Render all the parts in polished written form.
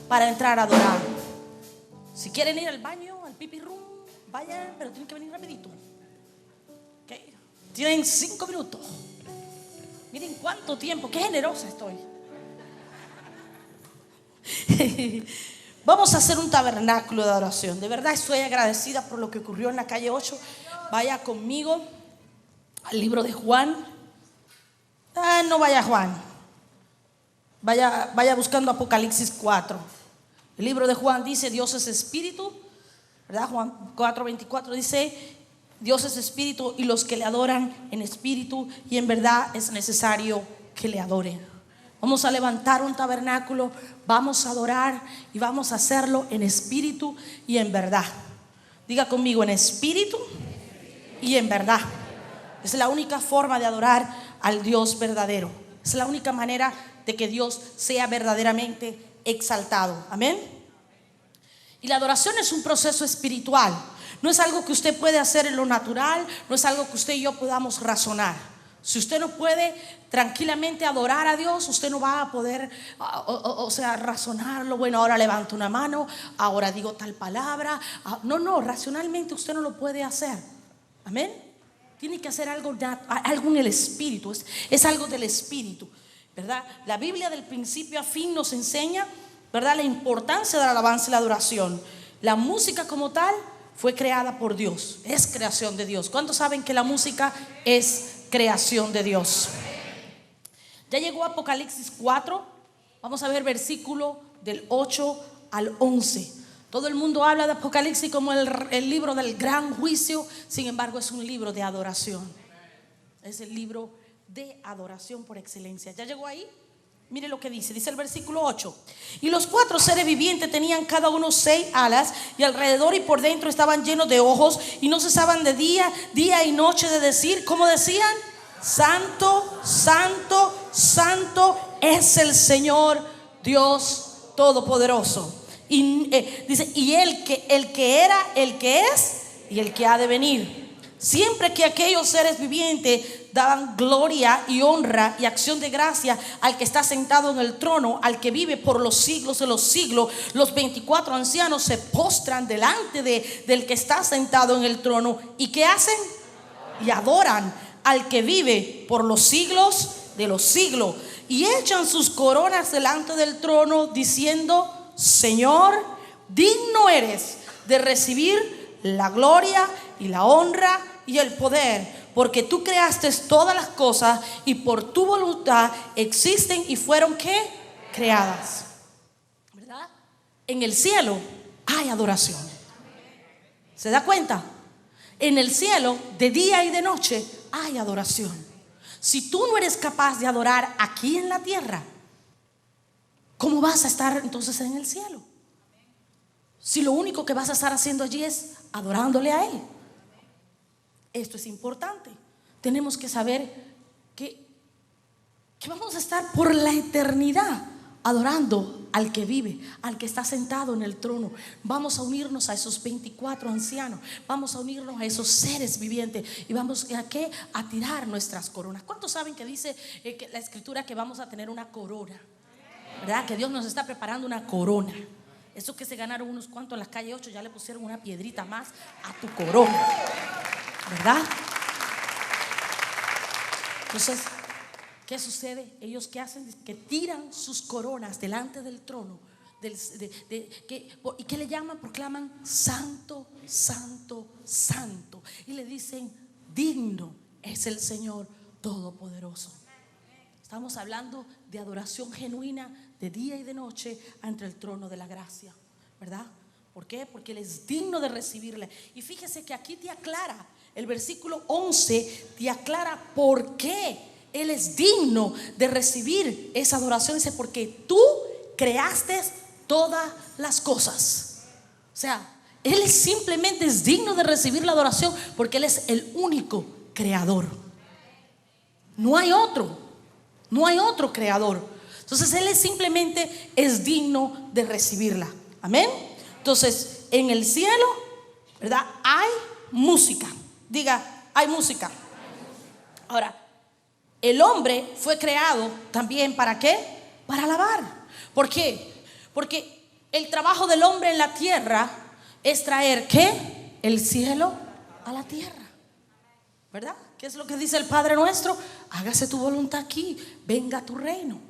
para entrar a adorar. Si quieren ir al baño, al pipi room, vayan, pero tienen que venir rapidito. ¿Okay? Tienen 5 minutos. Miren cuánto tiempo, qué generosa estoy. Vamos a hacer un tabernáculo de adoración. De verdad estoy agradecida por lo que ocurrió en la calle 8. Vaya conmigo al libro de Juan. No vaya a Juan. Vaya buscando Apocalipsis 4. El libro de Juan dice: Dios es espíritu, ¿verdad? Juan 4:24 dice: Dios es espíritu y los que le adoran en espíritu y en verdad es necesario que le adoren. Vamos a levantar un tabernáculo, vamos a adorar y vamos a hacerlo en espíritu y en verdad. Diga conmigo: en espíritu y en verdad. Es la única forma de adorar al Dios verdadero. Es la única manera de que Dios sea verdaderamente exaltado. Amén. Y la adoración es un proceso espiritual. No es algo que usted puede hacer en lo natural. No es algo que usted y yo podamos razonar. Si usted no puede tranquilamente adorar a Dios, usted no va a poder razonarlo. Bueno, ahora levanto una mano, ahora digo tal palabra. No, racionalmente usted no lo puede hacer. Amén. Tiene que hacer algo en el espíritu. Es algo del espíritu, ¿verdad? La Biblia del principio a fin nos enseña, ¿verdad?, la importancia de la alabanza y la adoración. La música como tal fue creada por Dios, es creación de Dios. ¿Cuántos saben que la música es creación de Dios? Ya llegó Apocalipsis 4. Vamos a ver versículo del 8 al 11. Todo el mundo habla de Apocalipsis como el libro del gran juicio. Sin embargo, es un libro de adoración. Es el libro de adoración por excelencia. ¿Ya llegó ahí? Mire lo que dice el versículo 8. Y los 4 seres vivientes tenían cada uno 6 alas, y alrededor y por dentro estaban llenos de ojos, y no cesaban de día y noche de decir, ¿cómo decían? Santo, santo, santo es el Señor Dios Todopoderoso. Y dice: y el que era, el que es y el que ha de venir. Siempre que aquellos seres vivientes daban gloria y honra y acción de gracia al que está sentado en el trono, al que vive por los siglos de los siglos, los 24 ancianos se postran delante del que está sentado en el trono. ¿Y qué hacen? Y adoran al que vive por los siglos de los siglos, y echan sus coronas delante del trono, diciendo: Señor, digno eres de recibir la gloria y la honra y el poder, porque tú creaste todas las cosas y por tu voluntad existen y fueron ¿qué? Creadas. ¿Verdad? En el cielo hay adoración. ¿Se da cuenta? En el cielo, de día y de noche, hay adoración. Si tú no eres capaz de adorar aquí en la tierra, ¿cómo vas a estar entonces en el cielo? Si lo único que vas a estar haciendo allí es adorándole a Él. Esto es importante. Tenemos que saber que vamos a estar por la eternidad adorando al que vive, al que está sentado en el trono. Vamos a unirnos a esos 24 ancianos. Vamos a unirnos a esos seres vivientes. Y vamos a ¿qué? A tirar nuestras coronas. ¿Cuántos saben que dice que la escritura que vamos a tener una corona? ¿Verdad? Que Dios nos está preparando una corona. Eso que se ganaron unos cuantos en la calle 8, ya le pusieron una piedrita más a tu corona, ¿verdad? Entonces, ¿qué sucede? Ellos ¿qué hacen? Que tiran sus coronas delante del trono. ¿Y qué le llaman? Proclaman santo, santo, santo. Y le dicen: digno es el Señor Todopoderoso. Estamos hablando de adoración genuina de día y de noche ante el trono de la gracia, ¿verdad? ¿Por qué? Porque Él es digno de recibirle. Y fíjese que aquí te aclara, el versículo 11 te aclara por qué Él es digno de recibir esa adoración. Dice: porque tú creaste todas las cosas. O sea, Él simplemente es digno de recibir la adoración porque Él es el único creador. No hay otro. No hay otro creador. Entonces Él simplemente es digno de recibirla. Amén. Entonces en el cielo, ¿verdad?, hay música. Diga: hay música. Ahora, el hombre fue creado también ¿para qué? Para alabar. ¿Por qué? Porque el trabajo del hombre en la tierra es traer ¿qué? El cielo a la tierra, ¿verdad? ¿Qué es lo que dice el Padre nuestro? Hágase tu voluntad aquí, venga tu reino.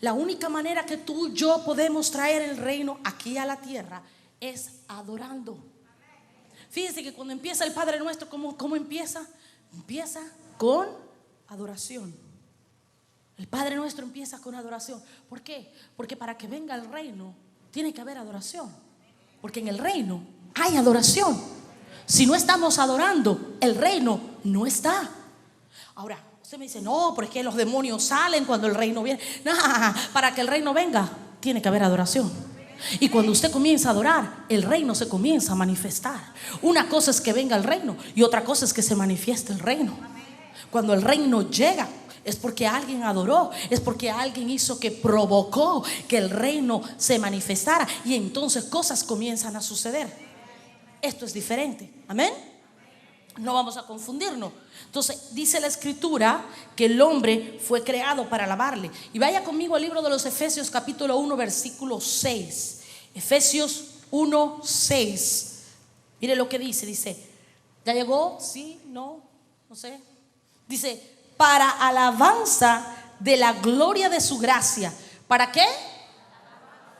La única manera que tú y yo podemos traer el reino aquí a la tierra es adorando. Fíjense que cuando empieza el Padre nuestro, ¿cómo empieza? Empieza con adoración. El Padre nuestro empieza con adoración. ¿Por qué? Porque para que venga el reino tiene que haber adoración. Porque en el reino hay adoración. Si no estamos adorando, el reino no está. Ahora, usted me dice, no, porque los demonios salen cuando el reino viene. No, para que el reino venga, tiene que haber adoración. Y cuando usted comienza a adorar, el reino se comienza a manifestar. Una cosa es que venga el reino y otra cosa es que se manifieste el reino. Cuando el reino llega, es porque alguien adoró, es porque alguien hizo, que provocó que el reino se manifestara, y entonces cosas comienzan a suceder. Esto es diferente, amén. No vamos a confundirnos. Entonces dice la escritura que el hombre fue creado para alabarle. Y vaya conmigo al libro de los Efesios capítulo 1 versículo 6. Efesios 1, 6. Mire lo que dice, ¿ya llegó? Sí, no sé. Dice, para alabanza de la gloria de su gracia. ¿Para qué?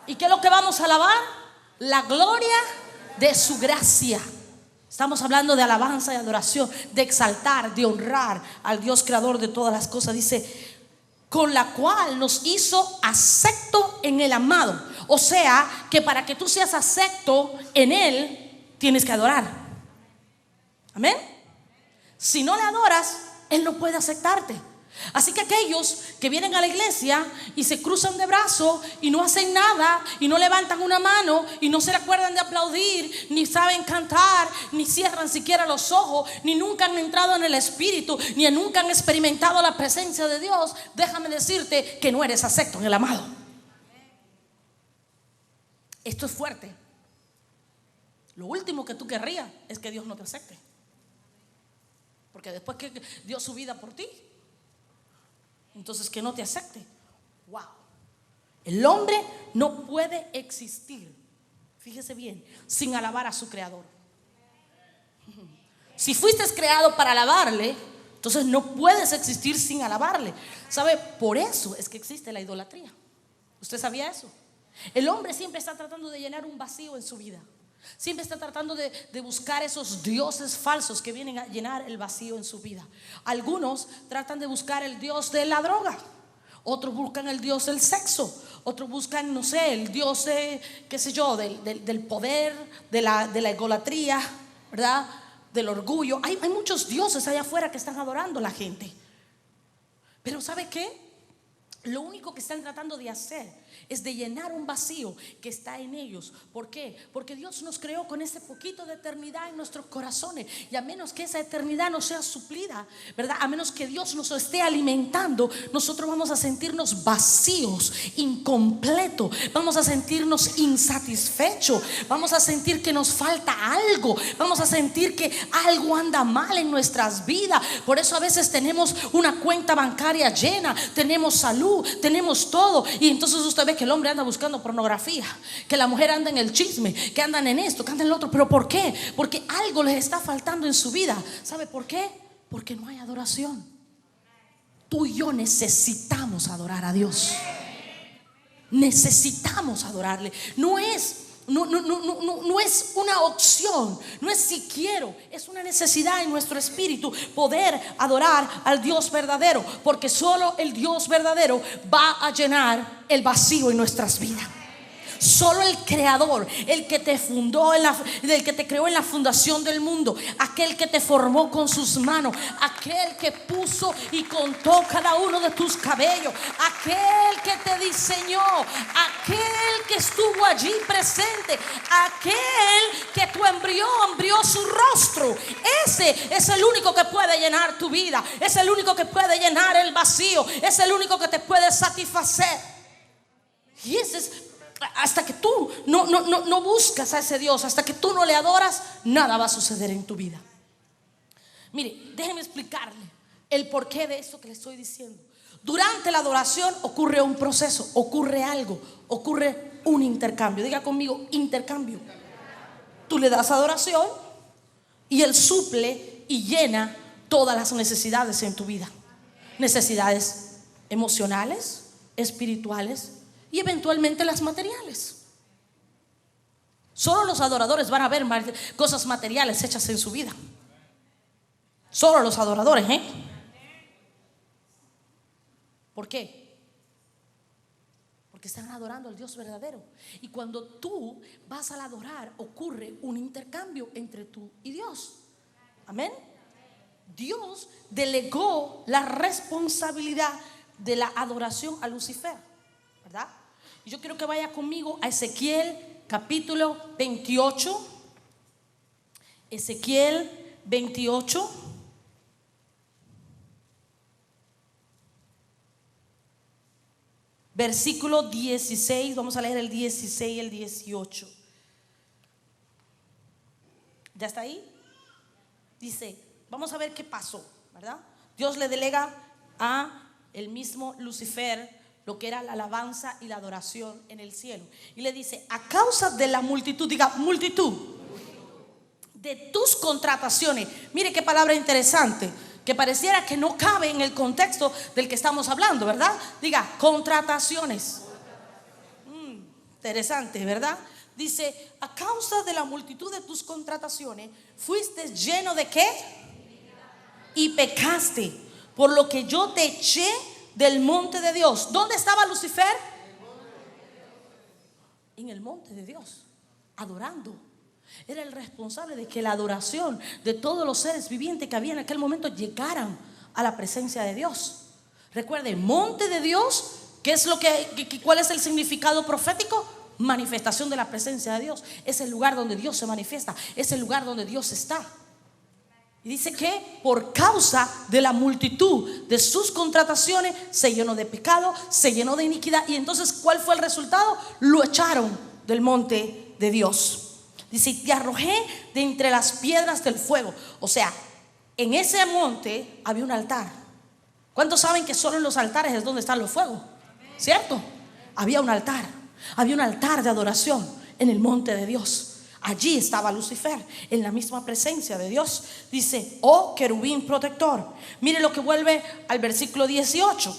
¿Y qué es lo que vamos a alabar? La gloria de su gracia. Estamos hablando de alabanza y adoración, de exaltar, de honrar al Dios creador de todas las cosas. Dice, con la cual nos hizo acepto en el amado. O sea, que para que tú seas acepto en Él, tienes que adorar. Amén. Si no le adoras, Él no puede aceptarte. Así que aquellos que vienen a la iglesia y se cruzan de brazos y no hacen nada, y no levantan una mano, y no se acuerdan de aplaudir, ni saben cantar, ni cierran siquiera los ojos, ni nunca han entrado en el Espíritu, ni nunca han experimentado la presencia de Dios, déjame decirte que no eres acepto en el amado. Esto es fuerte. Lo último que tú querrías es que Dios no te acepte, porque después que dio su vida por ti, entonces que no te acepte. Wow. El hombre no puede existir, fíjese bien, sin alabar a su creador. Si fuiste creado para alabarle, entonces no puedes existir sin alabarle. ¿Sabe? Por eso es que existe la idolatría. ¿Usted sabía eso? El hombre siempre está tratando de llenar un vacío en su vida. Siempre está tratando de buscar esos dioses falsos que vienen a llenar el vacío en su vida. Algunos tratan de buscar el dios de la droga, otros buscan el dios del sexo, otros buscan, no sé, el dios de, qué sé yo, del poder, de la egolatría, ¿verdad? Del orgullo. Hay muchos dioses allá afuera que están adorando a la gente. Pero ¿sabe qué? Lo único que están tratando de hacer es de llenar un vacío que está en ellos. ¿Por qué? Porque Dios nos creó con ese poquito de eternidad en nuestros corazones, y a menos que esa eternidad no sea suplida, ¿verdad? A menos que Dios nos esté alimentando, nosotros vamos a sentirnos vacíos, incompletos, vamos a sentirnos insatisfechos, vamos a sentir que nos falta algo, vamos a sentir que algo anda mal en nuestras vidas. Por eso a veces tenemos una cuenta bancaria llena, tenemos salud, tenemos todo, y entonces usted ve que el hombre anda buscando pornografía, que la mujer anda en el chisme, que andan en esto, que andan en lo otro. ¿Pero por qué? Porque algo les está faltando en su vida. ¿Sabe por qué? Porque no hay adoración. Tú y yo necesitamos adorar a Dios. Necesitamos adorarle. No es una opción, no es si quiero, es una necesidad en nuestro espíritu poder adorar al Dios verdadero, porque solo el Dios verdadero va a llenar el vacío en nuestras vidas. Solo el creador, el que te fundó, el que te creó en la fundación del mundo, aquel que te formó con sus manos, aquel que puso y contó cada uno de tus cabellos, aquel que te diseñó, aquel que estuvo allí presente, aquel que tu embrió su rostro. Ese es el único que puede llenar tu vida, es el único que puede llenar el vacío, es el único que te puede satisfacer. Y ese es, hasta que tú no buscas a ese Dios, hasta que tú no le adoras, nada va a suceder en tu vida. Mire, déjeme explicarle el porqué de esto que le estoy diciendo. Durante la adoración ocurre un proceso, ocurre algo, ocurre un intercambio. Diga conmigo, intercambio. Tú le das adoración y Él suple y llena todas las necesidades en tu vida. Necesidades emocionales, espirituales y eventualmente las materiales. Solo los adoradores van a ver cosas materiales hechas en su vida. Solo los adoradores, ¿Por qué? Porque están adorando al Dios verdadero. Y cuando tú vas a adorar, ocurre un intercambio entre tú y Dios. Amén. Dios delegó la responsabilidad de la adoración a Lucifer, ¿verdad? Y yo quiero que vaya conmigo a Ezequiel capítulo 28. Ezequiel 28. Versículo 16, vamos a leer el 16 y el 18. ¿Ya está ahí? Dice, vamos a ver qué pasó, ¿verdad? Dios le delega a el mismo Lucifer lo que era la alabanza y la adoración en el cielo. Y le dice, a causa de la multitud, diga multitud, de tus contrataciones. Mire qué palabra interesante, que pareciera que no cabe en el contexto del que estamos hablando, ¿verdad? Diga, contrataciones. Interesante, ¿verdad? Dice, a causa de la multitud de tus contrataciones, fuiste lleno de ¿qué? Y pecaste, por lo que yo te eché del monte de Dios. ¿Dónde estaba Lucifer? En el monte de Dios, adorando. Era el responsable de que la adoración de todos los seres vivientes que había en aquel momento llegaran a la presencia de Dios. Recuerde, monte de Dios, ¿qué es lo cuál es el significado profético? Manifestación de la presencia de Dios. Es el lugar donde Dios se manifiesta, es el lugar donde Dios está. Y dice que por causa de la multitud de sus contrataciones se llenó de pecado, se llenó de iniquidad. Y entonces, ¿cuál fue el resultado? Lo echaron del monte de Dios. Dice, te arrojé de entre las piedras del fuego. O sea, en ese monte había un altar. ¿Cuántos saben que solo en los altares es donde están los fuegos? ¿Cierto? Había un altar de adoración en el monte de Dios. Allí estaba Lucifer, en la misma presencia de Dios. Dice, oh querubín protector. Mire lo que vuelve al versículo 18.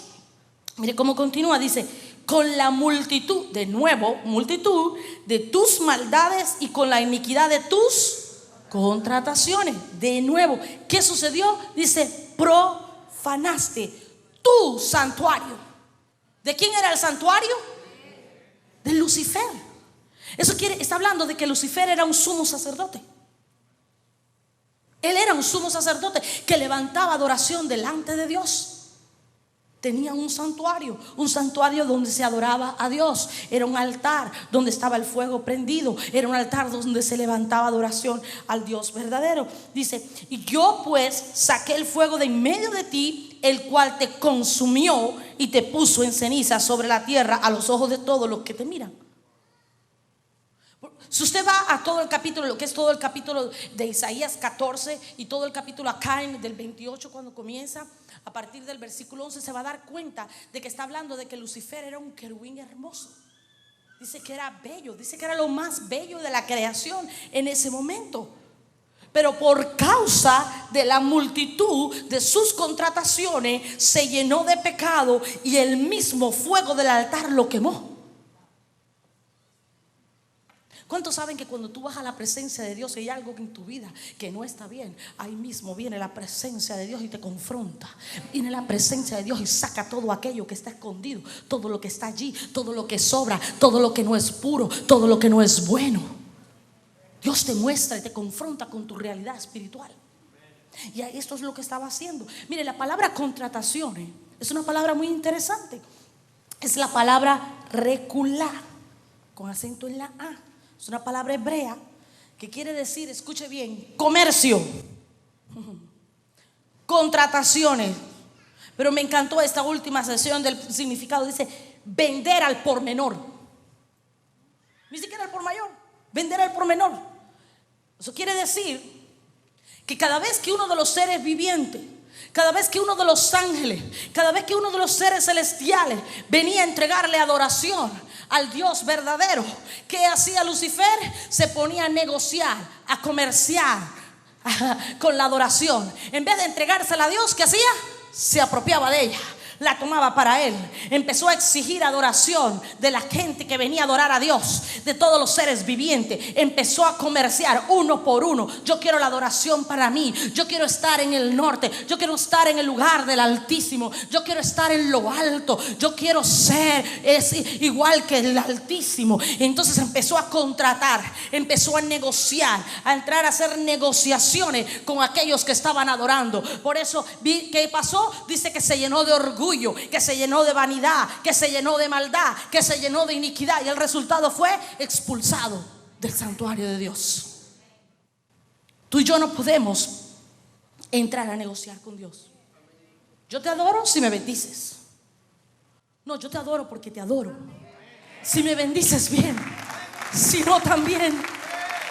Mire cómo continúa, dice, con la multitud, de nuevo, multitud de tus maldades y con la iniquidad de tus contrataciones. De nuevo, ¿qué sucedió? Dice, profanaste tu santuario. ¿De quién era el santuario? De Lucifer. Está hablando de que Lucifer era un sumo sacerdote. Él era un sumo sacerdote que levantaba adoración delante de Dios. Tenía un santuario donde se adoraba a Dios. Era un altar donde estaba el fuego prendido. Era un altar donde se levantaba adoración al Dios verdadero. Dice, y yo pues saqué el fuego de en medio de ti, el cual te consumió y te puso en ceniza sobre la tierra a los ojos de todos los que te miran. Si usted va a todo el capítulo, lo que es todo el capítulo de Isaías 14 y todo el capítulo acá del 28, cuando comienza a partir del versículo 11, se va a dar cuenta de que está hablando de que Lucifer era un querubín hermoso. Dice que era bello, dice que era lo más bello de la creación en ese momento. Pero por causa de la multitud de sus contrataciones se llenó de pecado y el mismo fuego del altar lo quemó. ¿Cuántos saben que cuando tú vas a la presencia de Dios y hay algo en tu vida que no está bien? Ahí mismo viene la presencia de Dios y te confronta. Viene la presencia de Dios y saca todo aquello que está escondido, todo lo que está allí, todo lo que sobra, todo lo que no es puro, todo lo que no es bueno. Dios te muestra y te confronta con tu realidad espiritual. Y esto es lo que estaba haciendo. Mire, la palabra contrataciones es una palabra muy interesante. Es la palabra reculá, con acento en la A. Es una palabra hebrea que quiere decir, escuche bien, comercio, contrataciones. Pero me encantó esta última sesión del significado. Dice, vender al por menor. Ni siquiera al por mayor, vender al por menor. Eso quiere decir que cada vez que uno de los seres vivientes Cada vez que uno de los ángeles, cada vez que uno de los seres celestiales venía a entregarle adoración al Dios verdadero, ¿qué hacía Lucifer? Se ponía a negociar, a comerciar con la adoración. En vez de entregársela a Dios, ¿qué hacía? Se apropiaba de ella, la tomaba para él. Empezó a exigir adoración de la gente que venía a adorar a Dios, de todos los seres vivientes. Empezó a comerciar uno por uno. Yo quiero la adoración para mí. Yo quiero estar en el norte. Yo quiero estar en el lugar del Altísimo. Yo quiero estar en lo alto. Yo quiero ser igual que el Altísimo. Entonces empezó a contratar, empezó a negociar, a entrar a hacer negociaciones con aquellos que estaban adorando. Por eso, ¿qué pasó? Dice que se llenó de orgullo, que se llenó de vanidad, que se llenó de maldad, que se llenó de iniquidad, y el resultado fue expulsado del santuario de Dios. Tú y yo no podemos entrar a negociar con Dios. Yo te adoro si me bendices. No, yo te adoro porque te adoro. Si me bendices, bien. Si no, también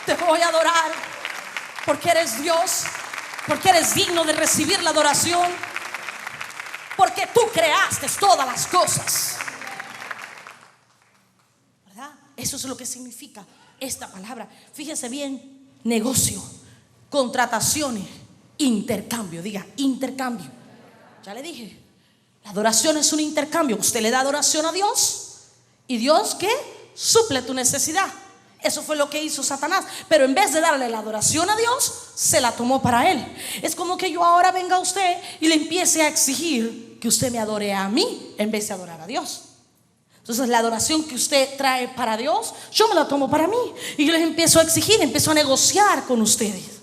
te voy a adorar, porque eres Dios, porque eres digno de recibir la adoración, porque tú creaste todas las cosas, ¿verdad? Eso es lo que significa esta palabra. Fíjese bien: negocio, contrataciones, intercambio. Diga intercambio. Ya le dije, la adoración es un intercambio. Usted le da adoración a Dios y Dios, ¿qué? Suple tu necesidad. Eso fue lo que hizo Satanás. Pero en vez de darle la adoración a Dios, se la tomó para él. Es como que yo ahora venga a usted y le empiece a exigir que usted me adore a mí en vez de adorar a Dios. Entonces la adoración que usted trae para Dios, yo me la tomo para mí, y yo les empiezo a exigir, empiezo a negociar con ustedes.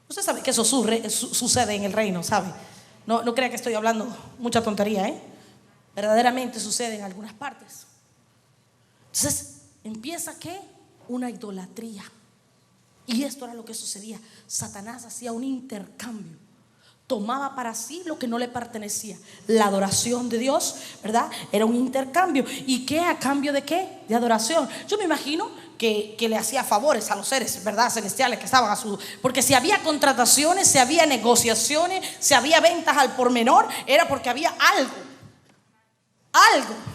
Usted sabe que eso sucede en el reino, ¿sabe? No crea que estoy hablando mucha tontería, verdaderamente sucede en algunas partes. Entonces empieza, ¿qué? Una idolatría. Y esto era lo que sucedía. Satanás hacía un intercambio. Tomaba para sí lo que no le pertenecía. La adoración de Dios, ¿verdad? Era un intercambio. ¿Y qué? ¿A cambio de qué? De adoración. Yo me imagino que le hacía favores a los seres, ¿verdad?, celestiales que estaban a su... Porque si había contrataciones, si había negociaciones, si había ventas al por menor, era porque había algo,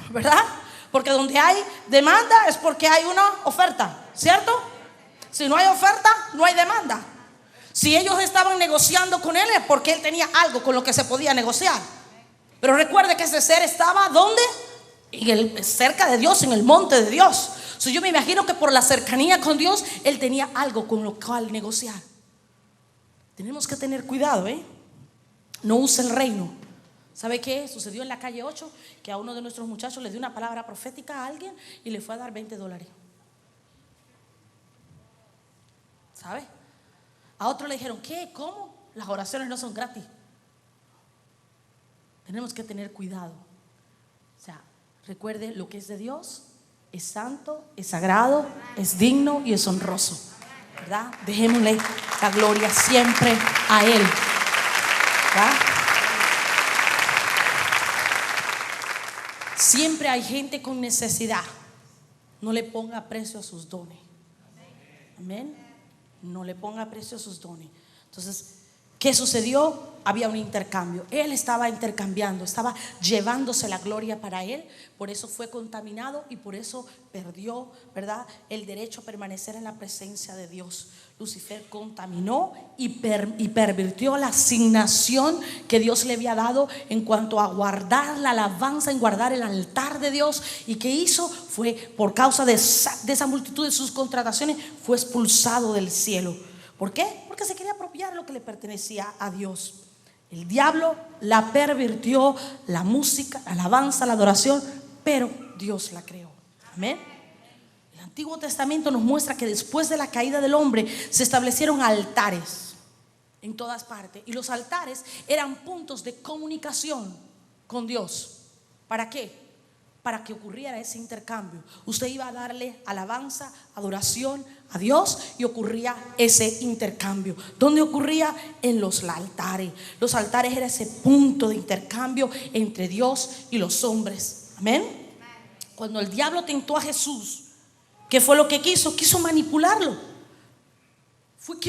¿verdad? Porque donde hay demanda es porque hay una oferta, ¿cierto? Si no hay oferta, no hay demanda. Si ellos estaban negociando con él, es porque él tenía algo con lo que se podía negociar. Pero recuerde que ese ser estaba ¿dónde? Cerca de Dios, en el monte de Dios. Yo me imagino que por la cercanía con Dios, él tenía algo con lo cual negociar. Tenemos que tener cuidado, no use el reino. ¿Sabe qué sucedió en la calle 8? Que a uno de nuestros muchachos le dio una palabra profética a alguien y le fue a dar $20. ¿Sabe? A otro le dijeron, ¿qué? ¿Cómo? Las oraciones no son gratis. Tenemos que tener cuidado. O sea, recuerde, lo que es de Dios es santo, es sagrado, es digno y es honroso, ¿verdad? Dejémosle la gloria siempre a Él, ¿verdad? Siempre hay gente con necesidad. No le ponga precio a sus dones. Amén. No le ponga precio a sus dones. Entonces, ¿qué sucedió? Había un intercambio. Él estaba intercambiando, estaba llevándose la gloria para él. Por eso fue contaminado y por eso perdió, ¿verdad?, el derecho a permanecer en la presencia de Dios. Lucifer contaminó y pervirtió la asignación que Dios le había dado en cuanto a guardar la alabanza, en guardar el altar de Dios. ¿Y qué hizo? Fue, por causa de esa multitud de sus contrataciones, fue expulsado del cielo. ¿Por qué? Porque se quería apropiar lo que le pertenecía a Dios. El diablo la pervirtió, la música, la alabanza, la adoración, pero Dios la creó. Amén. El Antiguo Testamento nos muestra que después de la caída del hombre se establecieron altares en todas partes, y los altares eran puntos de comunicación con Dios. ¿Para qué? Para que ocurriera ese intercambio. Usted iba a darle alabanza, adoración a Dios, y ocurría ese intercambio. ¿Dónde ocurría? En los altares. Los altares era ese punto de intercambio entre Dios y los hombres. Amén. Cuando el diablo tentó a Jesús, ¿qué fue lo que quiso? Quiso manipularlo.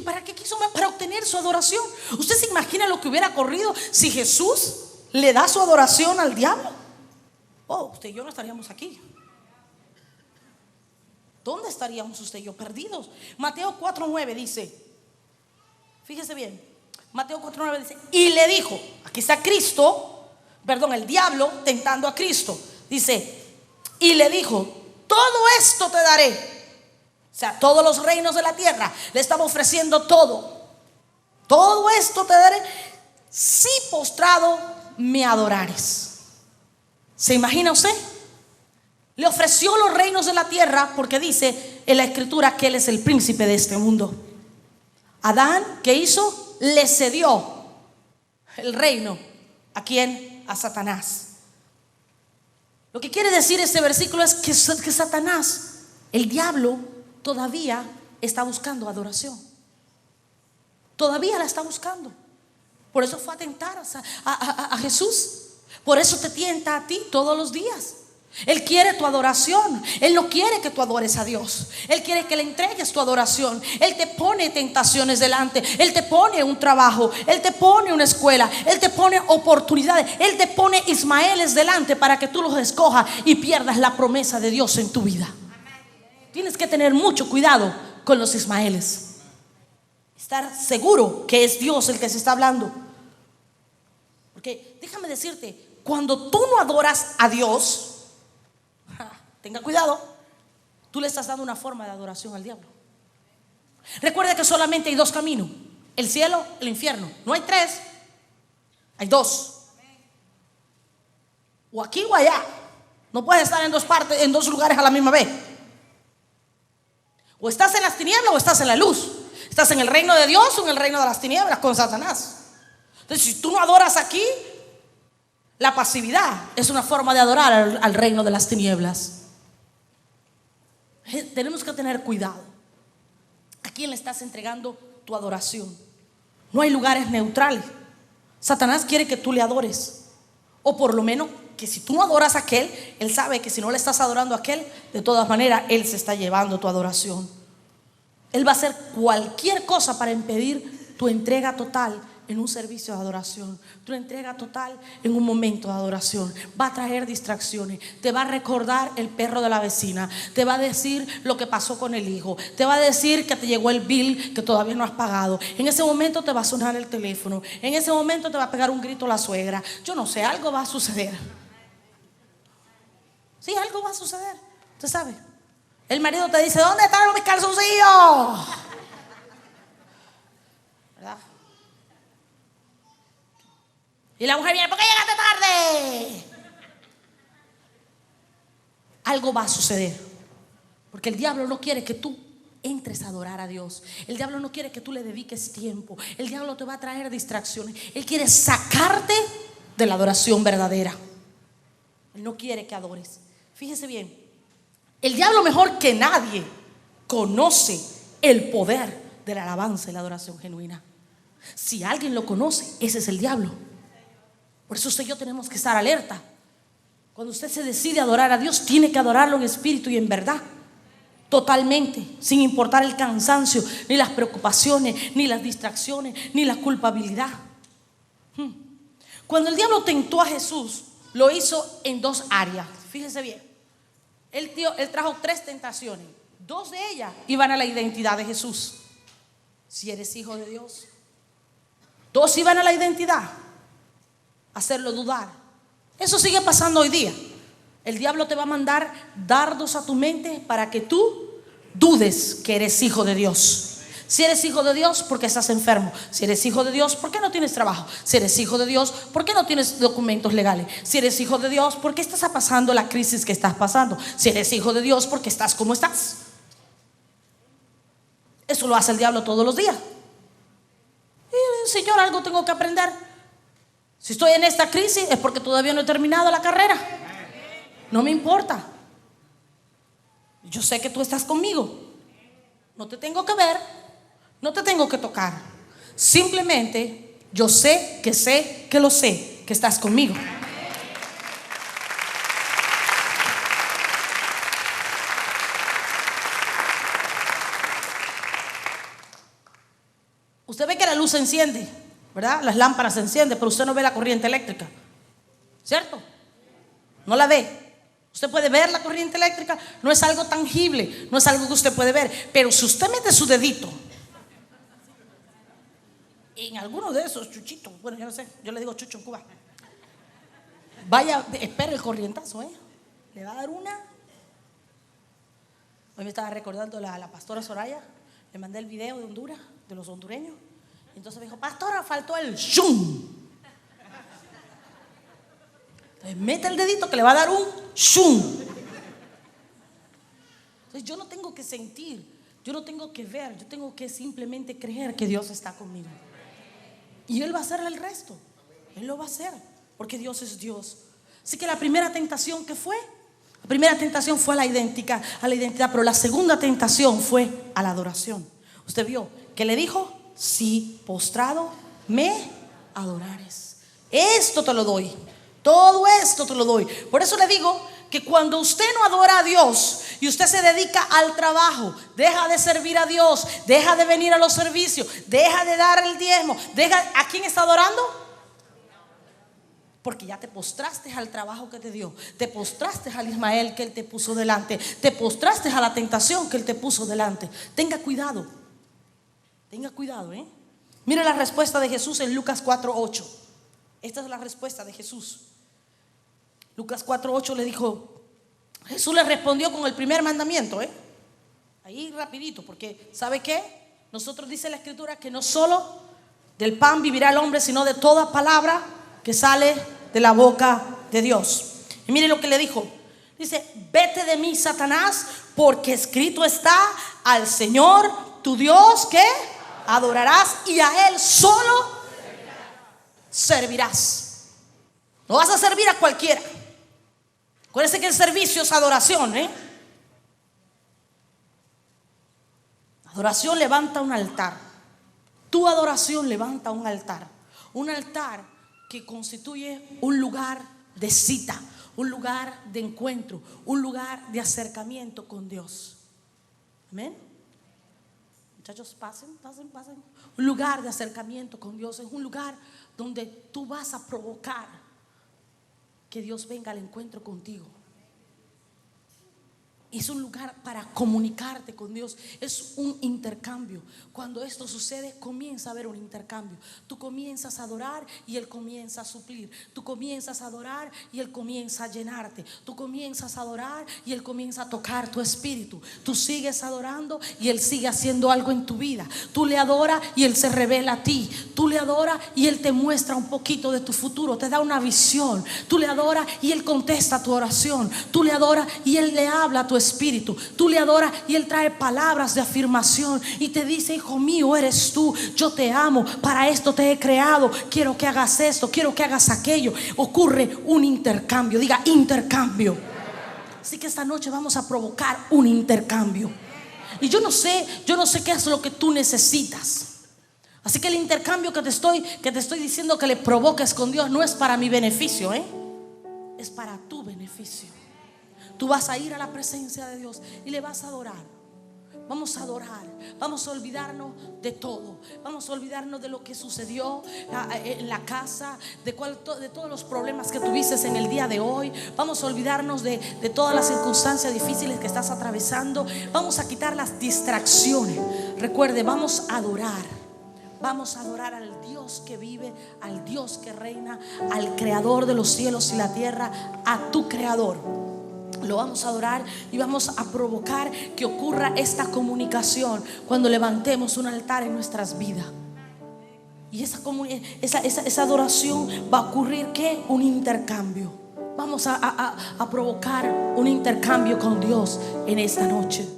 ¿Para qué quiso? Para obtener su adoración. ¿Usted se imagina lo que hubiera corrido si Jesús le da su adoración al diablo? Oh, usted y yo no estaríamos aquí. ¿Dónde estaríamos usted y yo? Perdidos. Mateo 4:9 dice, fíjese bien, Mateo 4:9 dice, y le dijo, aquí está Cristo, perdón, el diablo tentando a Cristo. Dice, y le dijo, todo esto te daré. O sea, todos los reinos de la tierra. Le estaba ofreciendo todo. Todo esto te daré si postrado me adorares. ¿Se imagina usted? Le ofreció los reinos de la tierra porque dice en la escritura que él es el príncipe de este mundo. Adán, ¿qué hizo? Le cedió el reino. ¿A quién? A Satanás. Lo que quiere decir este versículo es que Satanás, el diablo, todavía está buscando adoración. Todavía la está buscando. Por eso fue a tentar a Jesús. Por eso te tienta a ti todos los días. Él quiere tu adoración. Él no quiere que tú adores a Dios. Él quiere que le entregues tu adoración. Él te pone tentaciones delante. Él te pone un trabajo. Él te pone una escuela. Él te pone oportunidades. Él te pone Ismaeles delante para que tú los escojas y pierdas la promesa de Dios en tu vida. Tienes que tener mucho cuidado con los Ismaeles. Estar seguro que es Dios el que se está hablando. Porque déjame decirte, cuando tú no adoras a Dios, tenga cuidado, tú le estás dando una forma de adoración al diablo. Recuerda que solamente hay dos caminos: el cielo, el infierno. No hay tres, hay dos. O aquí o allá. No puedes estar en dos partes, en dos lugares a la misma vez. O estás en las tinieblas o estás en la luz. Estás en el reino de Dios o en el reino de las tinieblas con Satanás. Entonces, si tú no adoras aquí, la pasividad es una forma de adorar al reino de las tinieblas. Tenemos que tener cuidado. ¿A quién le estás entregando tu adoración? No hay lugares neutrales. Satanás quiere que tú le adores, o por lo menos que si tú no adoras a aquel, él sabe que si no le estás adorando a aquel, de todas maneras él se está llevando tu adoración. Él va a hacer cualquier cosa para impedir tu entrega total en un servicio de adoración, tu entrega total en un momento de adoración. Va a traer distracciones, te va a recordar el perro de la vecina, te va a decir lo que pasó con el hijo, te va a decir que te llegó el bill que todavía no has pagado. En ese momento te va a sonar el teléfono, en ese momento te va a pegar un grito la suegra. Yo no sé, algo va a suceder. Sí, algo va a suceder. Usted sabe, el marido te dice, ¿dónde están mis calzoncillos? ¿Verdad? Y la mujer viene, ¿por qué llegaste tarde? Algo va a suceder. Porque el diablo no quiere que tú entres a adorar a Dios. El diablo no quiere que tú le dediques tiempo. El diablo te va a traer distracciones. Él quiere sacarte de la adoración verdadera. Él no quiere que adores. Fíjese bien, el diablo mejor que nadie conoce el poder de la alabanza y la adoración genuina. Si alguien lo conoce, ese es el diablo. Por eso usted y yo tenemos que estar alerta. Cuando usted se decide adorar a Dios, tiene que adorarlo en espíritu y en verdad, totalmente, sin importar el cansancio, ni las preocupaciones, ni las distracciones, ni la culpabilidad. Cuando el diablo tentó a Jesús, lo hizo en dos áreas. Fíjese bien, él trajo tres tentaciones. Dos de ellas iban a la identidad de Jesús. Si eres hijo de Dios. Dos iban a la identidad, hacerlo dudar. Eso sigue pasando hoy día. El diablo te va a mandar dardos a tu mente para que tú dudes que eres hijo de Dios. Si eres hijo de Dios, ¿por qué estás enfermo? Si eres hijo de Dios, ¿por qué no tienes trabajo? Si eres hijo de Dios, ¿por qué no tienes documentos legales? Si eres hijo de Dios, ¿por qué estás pasando la crisis que estás pasando? Si eres hijo de Dios, ¿por qué estás como estás? Eso lo hace el diablo todos los días. Y, Señor, algo tengo que aprender. Si estoy en esta crisis es porque todavía no he terminado la carrera. No me importa. Yo sé que tú estás conmigo. No te tengo que ver, no te tengo que tocar. Simplemente yo sé que lo sé, que estás conmigo. Usted ve que la luz se enciende, ¿verdad? Las lámparas se encienden, pero usted no ve la corriente eléctrica, ¿cierto? No la ve. Usted puede ver la corriente eléctrica, no es algo tangible, no es algo que usted puede ver. Pero si usted mete su dedito en alguno de esos chuchitos, bueno, yo no sé, yo le digo chucho en Cuba, vaya, espere el corrientazo, le va a dar una. Hoy me estaba recordando la pastora Soraya, le mandé el video de Honduras, de los hondureños, y entonces me dijo: pastora, faltó el shum. Entonces mete el dedito que le va a dar un shum. Entonces yo no tengo que sentir, yo no tengo que ver, yo tengo que simplemente creer que Dios está conmigo. Y Él va a hacer el resto. Él lo va a hacer, porque Dios es Dios. Así que la primera tentación que fue, la primera tentación fue a la identidad, pero la segunda tentación fue a la adoración. Usted vio que le dijo: si postrado me adorares, esto te lo doy, todo esto te lo doy. Por eso le digo que cuando usted no adora a Dios y usted se dedica al trabajo, deja de servir a Dios, deja de venir a los servicios, deja de dar el diezmo, ¿a quién está adorando? Porque ya te postraste al trabajo que te dio, te postraste al Ismael que Él te puso delante, te postraste a la tentación que Él te puso delante. Tenga cuidado, Mire la respuesta de Jesús en Lucas 4:8. Esta es la respuesta de Jesús. Lucas 4:8 le dijo, Jesús le respondió con el primer mandamiento, ahí rapidito, porque ¿sabe qué? Nosotros dice la Escritura que no solo del pan vivirá el hombre, sino de toda palabra que sale de la boca de Dios. Y mire lo que le dijo. Dice: vete de mí, Satanás, porque escrito está: al Señor tu Dios que adorarás y a Él solo servirás. No vas a servir a cualquiera. Acuérdense que el servicio es adoración, Adoración levanta un altar. Tu adoración levanta un altar. Un altar que constituye un lugar de cita, un lugar de encuentro, un lugar de acercamiento con Dios. Amén. Muchachos, pasen. Un lugar de acercamiento con Dios es un lugar donde tú vas a provocar que Dios venga al encuentro contigo. Es un lugar para comunicarte con Dios. Es un intercambio. Cuando esto sucede, comienza a haber un intercambio. Tú comienzas a adorar y Él comienza a suplir. Tú comienzas a adorar y Él comienza a llenarte. Tú comienzas a adorar y Él comienza a tocar tu espíritu. Tú sigues adorando y Él sigue haciendo algo en tu vida. Tú le adoras y Él se revela a ti. Tú le adoras y Él te muestra un poquito de tu futuro, te da una visión. Tú le adoras y Él contesta tu oración. Tú le adoras y Él le habla a tu espíritu. Tú le adoras y Él trae palabras de afirmación y te dice: hijo mío, eres tú, yo te amo, para esto te he creado, quiero que hagas esto, quiero que hagas aquello. Ocurre un intercambio, diga intercambio. Así que esta noche vamos a provocar un intercambio. Y yo no sé qué es lo que tú necesitas. Así que el intercambio que te estoy diciendo que le provoques con Dios no es para mi beneficio, es para tu beneficio. Tú vas a ir a la presencia de Dios y le vas a adorar. Vamos a adorar, vamos a olvidarnos de todo. Vamos a olvidarnos de lo que sucedió en la casa, de todos los problemas que tuviste en el día de hoy. Vamos a olvidarnos de todas las circunstancias difíciles que estás atravesando. Vamos a quitar las distracciones. Recuerde, vamos a adorar. Vamos a adorar al Dios que vive, al Dios que reina, al creador de los cielos y la tierra, a tu creador. Lo vamos a adorar y vamos a provocar que ocurra esta comunicación cuando levantemos un altar en nuestras vidas. Y esa adoración va a ocurrir ¿qué? Un intercambio. Vamos a provocar un intercambio con Dios en esta noche.